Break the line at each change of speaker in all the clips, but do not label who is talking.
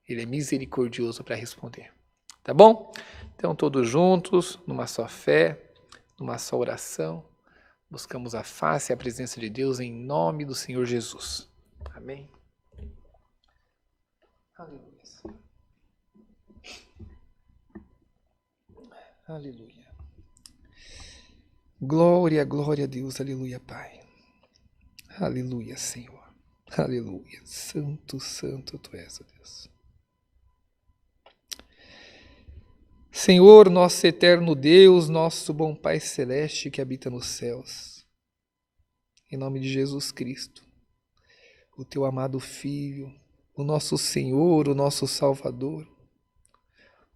Ele é misericordioso para responder. Tá bom? Então, todos juntos, numa só fé, numa só oração, buscamos a face e a presença de Deus em nome do Senhor Jesus. Amém. Aleluia. Aleluia. Glória, glória a Deus. Aleluia, Pai. Aleluia, Senhor. Aleluia. Santo, santo Tu és, ó Deus. Senhor, nosso eterno Deus, nosso bom Pai Celeste que habita nos céus, em nome de Jesus Cristo, o Teu amado Filho, o nosso Senhor, o nosso Salvador,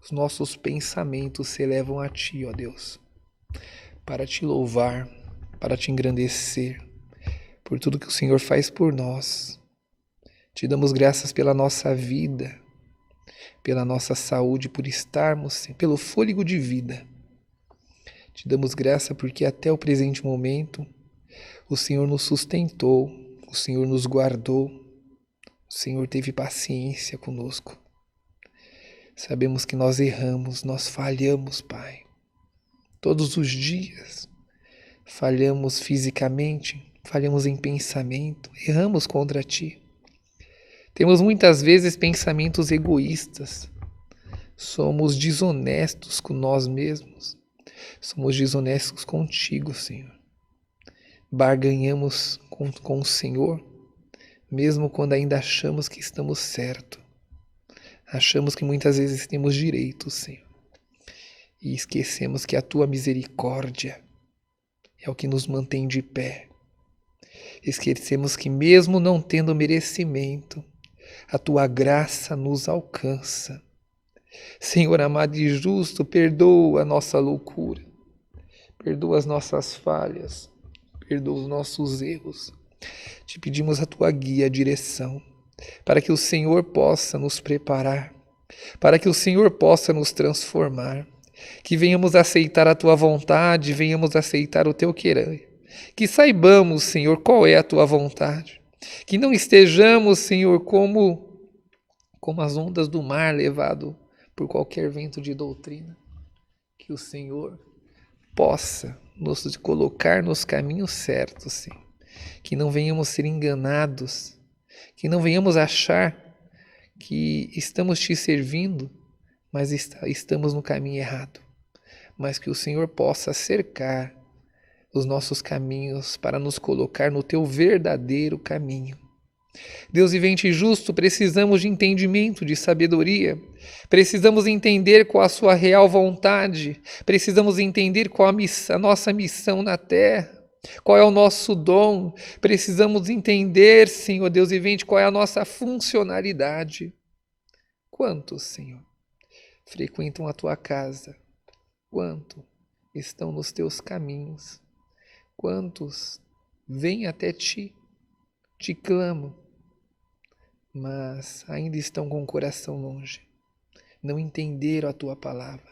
os nossos pensamentos se elevam a Ti, ó Deus, para Te louvar, para Te engrandecer, por tudo que o Senhor faz por nós. Te damos graças pela nossa vida, pela nossa saúde, por estarmos, pelo fôlego de vida. Te damos graça porque até o presente momento o Senhor nos sustentou, o Senhor nos guardou, o Senhor teve paciência conosco. Sabemos que nós erramos, nós falhamos, Pai. Todos os dias falhamos fisicamente, falhamos em pensamento, erramos contra Ti. Temos muitas vezes pensamentos egoístas, somos desonestos com nós mesmos, somos desonestos contigo, Senhor. Barganhamos com o Senhor, mesmo quando ainda achamos que estamos certos. Achamos que muitas vezes temos direito, Senhor. E esquecemos que a Tua misericórdia é o que nos mantém de pé. Esquecemos que mesmo não tendo merecimento, a Tua graça nos alcança. Senhor amado e justo, perdoa a nossa loucura, perdoa as nossas falhas, perdoa os nossos erros. Te pedimos a Tua guia, a direção, para que o Senhor possa nos preparar, para que o Senhor possa nos transformar, que venhamos aceitar a Tua vontade, venhamos aceitar o Teu querer, que saibamos, Senhor, qual é a Tua vontade, que não estejamos, Senhor, como as ondas do mar levado por qualquer vento de doutrina, que o Senhor possa nos colocar nos caminhos certos, Senhor. Que não venhamos ser enganados, que não venhamos achar que estamos Te servindo, mas estamos no caminho errado, mas que o Senhor possa cercar os nossos caminhos para nos colocar no Teu verdadeiro caminho. Deus vivente e justo, precisamos de entendimento, de sabedoria, precisamos entender qual a Sua real vontade, precisamos entender qual a nossa missão na terra, qual é o nosso dom, precisamos entender, Senhor Deus vivente, qual é a nossa funcionalidade. Quantos, Senhor, frequentam a Tua casa? Quantos estão nos Teus caminhos? Quantos vêm até Ti, te clamam, mas ainda estão com o coração longe, não entenderam a Tua palavra?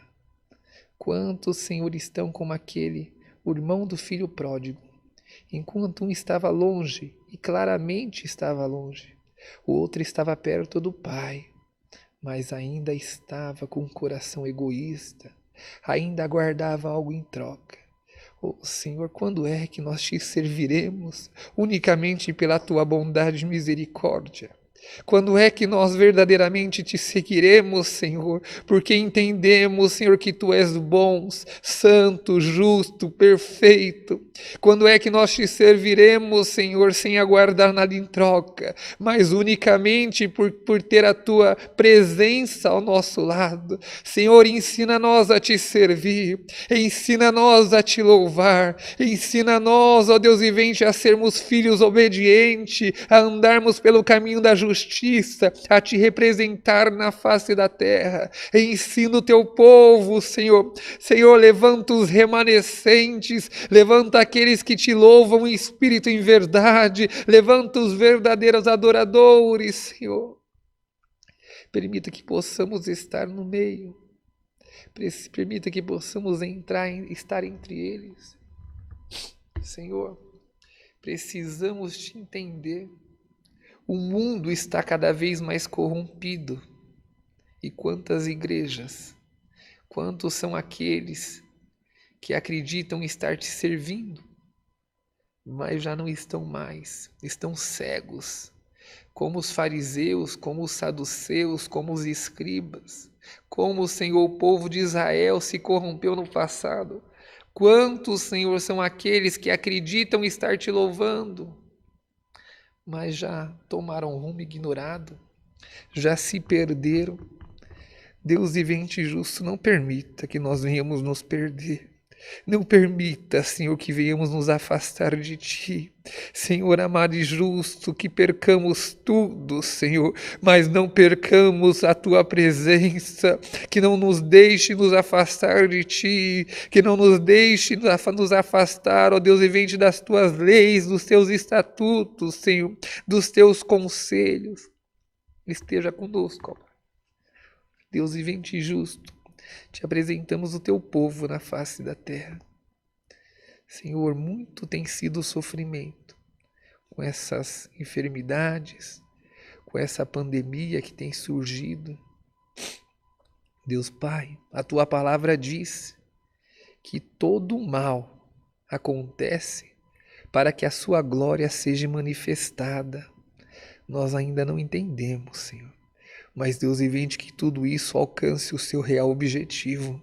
Quantos, Senhor, estão como o irmão do filho pródigo, enquanto um estava longe, e claramente estava longe, o outro estava perto do Pai, mas ainda estava com o coração egoísta, ainda aguardava algo em troca. Oh, Senhor, quando é que nós Te serviremos unicamente pela Tua bondade e misericórdia? Quando é que nós verdadeiramente Te seguiremos, Senhor? Porque entendemos, Senhor, que Tu és bom, santo, justo, perfeito. Quando é que nós Te serviremos, Senhor, sem aguardar nada em troca, mas unicamente por ter a Tua presença ao nosso lado? Senhor, ensina-nós a Te servir, ensina-nós a Te louvar, ensina-nós, ó Deus vivente, a sermos filhos obedientes, a andarmos pelo caminho da justiça, a Te representar na face da terra. Ensina o Teu povo, Senhor. Senhor, levanta os remanescentes, levanta aqueles que Te louvam em espírito e em verdade, levanta os verdadeiros adoradores, Senhor. Permita que possamos estar no meio, permita que possamos estar entre eles. Senhor, precisamos Te entender. O mundo está cada vez mais corrompido. E quantas igrejas, quantos são aqueles que acreditam estar te servindo, mas já não estão mais, estão cegos, como os fariseus, como os saduceus, como os escribas, como, Senhor, o povo de Israel se corrompeu no passado. Quantos, Senhor, são aqueles que acreditam estar te louvando, mas já tomaram rumo ignorado, já se perderam. Deus vivente e justo, não permita que nós venhamos nos perder. Não permita, Senhor, que venhamos nos afastar de Ti. Senhor amado e justo, que percamos tudo, Senhor, mas não percamos a Tua presença, que não nos deixe nos afastar de Ti, que não nos deixe nos afastar, ó Deus vivente, das Tuas leis, dos Teus estatutos, Senhor, dos Teus conselhos. Esteja conosco, ó Deus vivente e justo, te apresentamos o teu povo na face da terra. Senhor, muito tem sido o sofrimento com essas enfermidades, com essa pandemia que tem surgido. Deus Pai, a tua palavra diz que todo o mal acontece para que a sua glória seja manifestada. Nós ainda não entendemos, Senhor. Mas Deus vivente, que tudo isso alcance o seu real objetivo.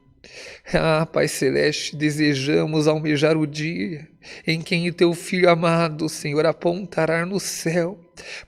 Ah, Pai Celeste, desejamos almejar o dia em que o teu Filho amado, Senhor, apontará no céu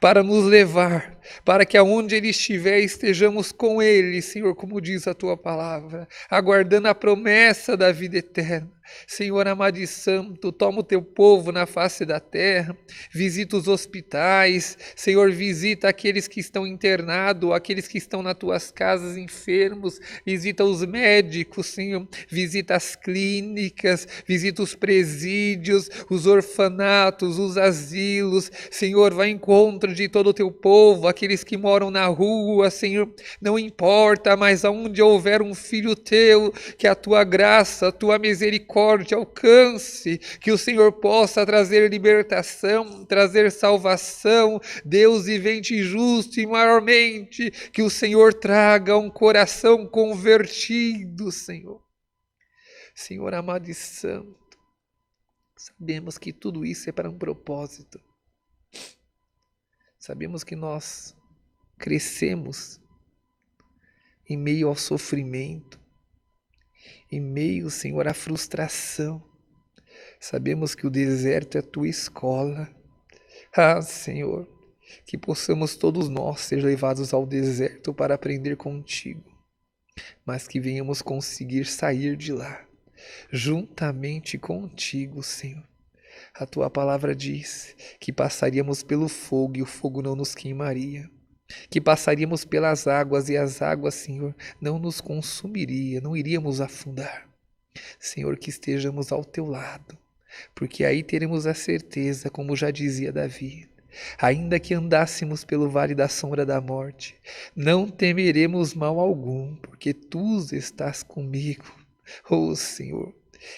para nos levar, para que aonde Ele estiver estejamos com Ele, Senhor, como diz a tua palavra, aguardando a promessa da vida eterna. Senhor amado e santo, toma o teu povo na face da terra, visita os hospitais, Senhor, visita aqueles que estão internados, aqueles que estão nas tuas casas enfermos, visita os médicos, Senhor, visita as clínicas, visita os presídios, os orfanatos, os asilos, Senhor, vai em encontro de todo o teu povo, aqueles que moram na rua, Senhor, não importa, mas aonde houver um filho teu, que a tua graça, a tua misericórdia alcance, que o Senhor possa trazer libertação, trazer salvação, Deus vivente e justo, e maiormente, que o Senhor traga um coração convertido, Senhor. Senhor amado e santo, sabemos que tudo isso é para um propósito. Sabemos que nós crescemos em meio ao sofrimento, em meio, Senhor, à frustração. Sabemos que o deserto é a tua escola. Ah, Senhor, que possamos todos nós ser levados ao deserto para aprender contigo, mas que venhamos conseguir sair de lá, juntamente contigo, Senhor. A tua palavra diz que passaríamos pelo fogo e o fogo não nos queimaria. Que passaríamos pelas águas e as águas, Senhor, não nos consumiria, não iríamos afundar. Senhor, que estejamos ao teu lado, porque aí teremos a certeza, como já dizia Davi, ainda que andássemos pelo vale da sombra da morte, não temeremos mal algum, porque tu estás comigo. Oh, Senhor,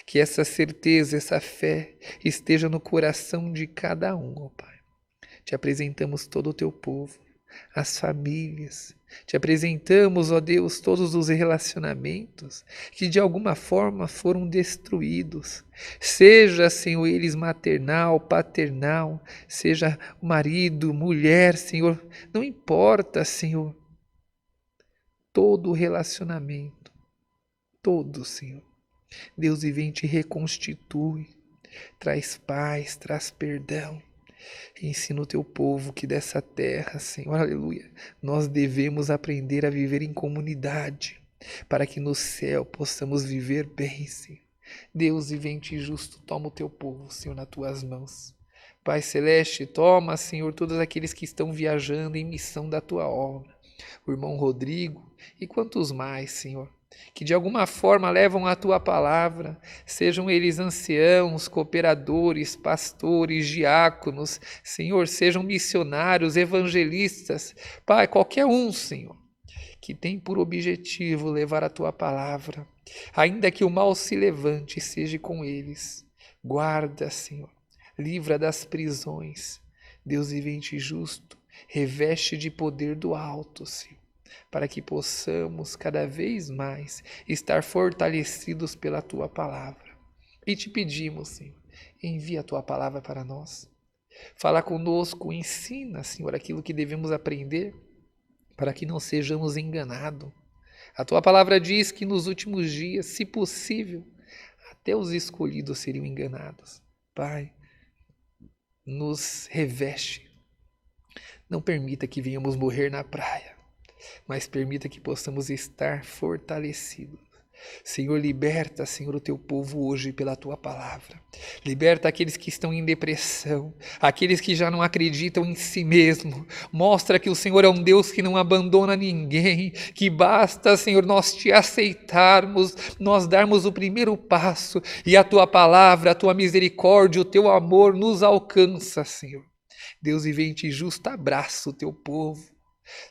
que essa certeza, essa fé esteja no coração de cada um, ó Pai. Te apresentamos todo o teu povo, as famílias. Te apresentamos, ó Deus, todos os relacionamentos que de alguma forma foram destruídos. Seja, Senhor, eles maternal, paternal, seja marido, mulher, Senhor, não importa, Senhor. Todo relacionamento, todo, Senhor. Deus vivente reconstitui, traz paz, traz perdão. Ensina o teu povo que dessa terra, Senhor, aleluia, nós devemos aprender a viver em comunidade, para que no céu possamos viver bem, Senhor. Deus vivente e justo, toma o teu povo, Senhor, nas tuas mãos. Pai Celeste, toma, Senhor, todos aqueles que estão viajando em missão da tua obra. O irmão Rodrigo e quantos mais, Senhor, que de alguma forma levam a tua palavra, sejam eles anciãos, cooperadores, pastores, diáconos, Senhor, sejam missionários, evangelistas, Pai, qualquer um, Senhor, que tem por objetivo levar a tua palavra, ainda que o mal se levante, seja com eles. Guarda, Senhor, livra das prisões, Deus vivente e justo, reveste de poder do alto, Senhor. para que possamos cada vez mais estar fortalecidos pela Tua palavra. E te pedimos, Senhor, envia a Tua palavra para nós. Fala conosco, ensina, Senhor, aquilo que devemos aprender, para que não sejamos enganados. A Tua palavra diz que nos últimos dias, se possível, até os escolhidos seriam enganados. Pai, nos reveste. Não permita que venhamos morrer na praia, mas permita que possamos estar fortalecidos. Senhor, liberta, Senhor, o teu povo hoje pela tua palavra. Liberta aqueles que estão em depressão, aqueles que já não acreditam em si mesmo. Mostra que o Senhor é um Deus que não abandona ninguém, que basta, Senhor, nós te aceitarmos, nós darmos o primeiro passo e a tua palavra, a tua misericórdia, o teu amor nos alcança, Senhor. Deus, e vem te justo abraço o teu povo.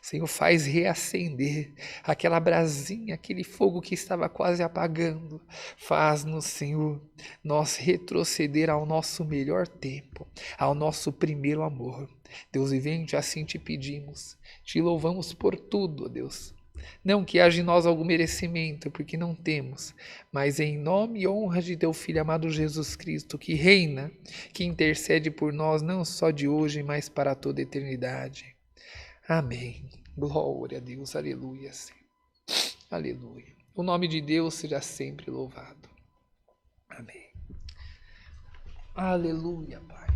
Senhor, faz reacender aquela brasinha, aquele fogo que estava quase apagando. Faz-nos, Senhor, nós retroceder ao nosso melhor tempo, ao nosso primeiro amor. Deus vivente, assim te pedimos, te louvamos por tudo, ó Deus. Não que haja em nós algum merecimento, porque não temos, mas em nome e honra de teu Filho amado Jesus Cristo, que reina, que intercede por nós, não só de hoje, mas para toda a eternidade. Amém. Glória a Deus. Aleluia. Aleluia. O nome de Deus seja sempre louvado. Amém. Aleluia, Pai.